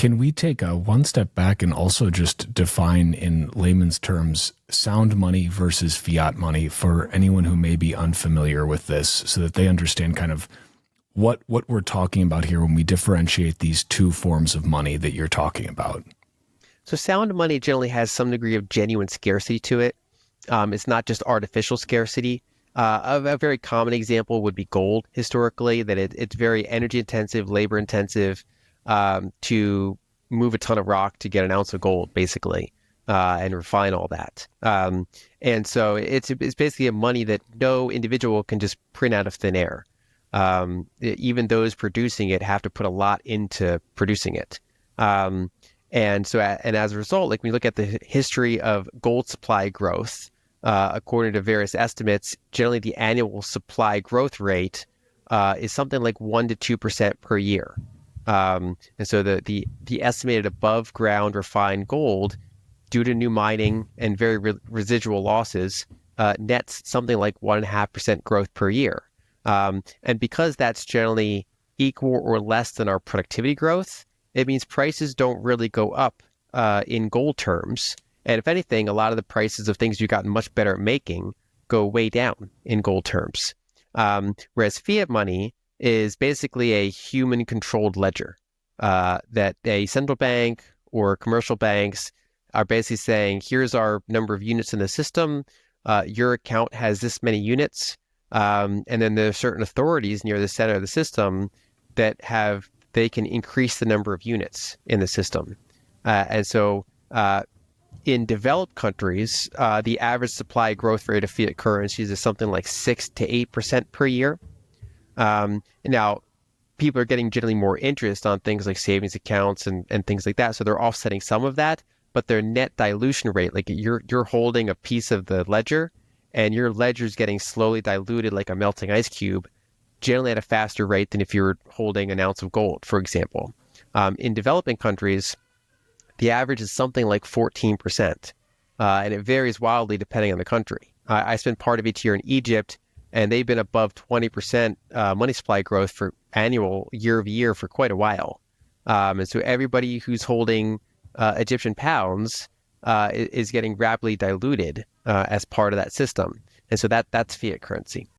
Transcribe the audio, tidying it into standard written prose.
Can we take a one step back and also just define in layman's terms sound money versus fiat money for anyone who may be unfamiliar with this so that they understand kind of what we're talking about here when we differentiate these two forms of money that you're talking about? So sound money generally has some degree of genuine scarcity to it. It's not just artificial scarcity. A very common example would be gold historically, that it's very energy intensive, labor intensive to move a ton of rock to get an ounce of gold, basically, and refine all that. And so it's basically a money that no individual can just print out of thin air. Even those producing it have to put a lot into producing it. And so, and as a result, like when you look at the history of gold supply growth, according to various estimates, generally the annual supply growth rate is something like 1 to 2% per year. And so the estimated above ground refined gold, due to new mining and very residual losses, nets something like 1.5% growth per year. And because that's generally equal or less than our productivity growth, it means prices don't really go up in gold terms. And if anything, a lot of the prices of things you've gotten much better at making go way down in gold terms. Whereas fiat money is basically a human-controlled ledger that a central bank or commercial banks are basically saying, here's our number of units in the system. Your account has this many units. And then there are certain authorities near the center of the system that they can increase the number of units in the system. And so in developed countries, the average supply growth rate of fiat currencies is something like 6 to 8% per year. Now, people are getting generally more interest on things like savings accounts and things like that. So they're offsetting some of that, but their net dilution rate, like you're holding a piece of the ledger and your ledger is getting slowly diluted like a melting ice cube, generally at a faster rate than if you were holding an ounce of gold, for example. In developing countries, the average is something like 14%, and it varies wildly depending on the country. I spent part of each year in Egypt, and they've been above 20% money supply growth for annual year-over-year for quite a while. And so everybody who's holding Egyptian pounds is getting rapidly diluted as part of that system. And so that's fiat currency.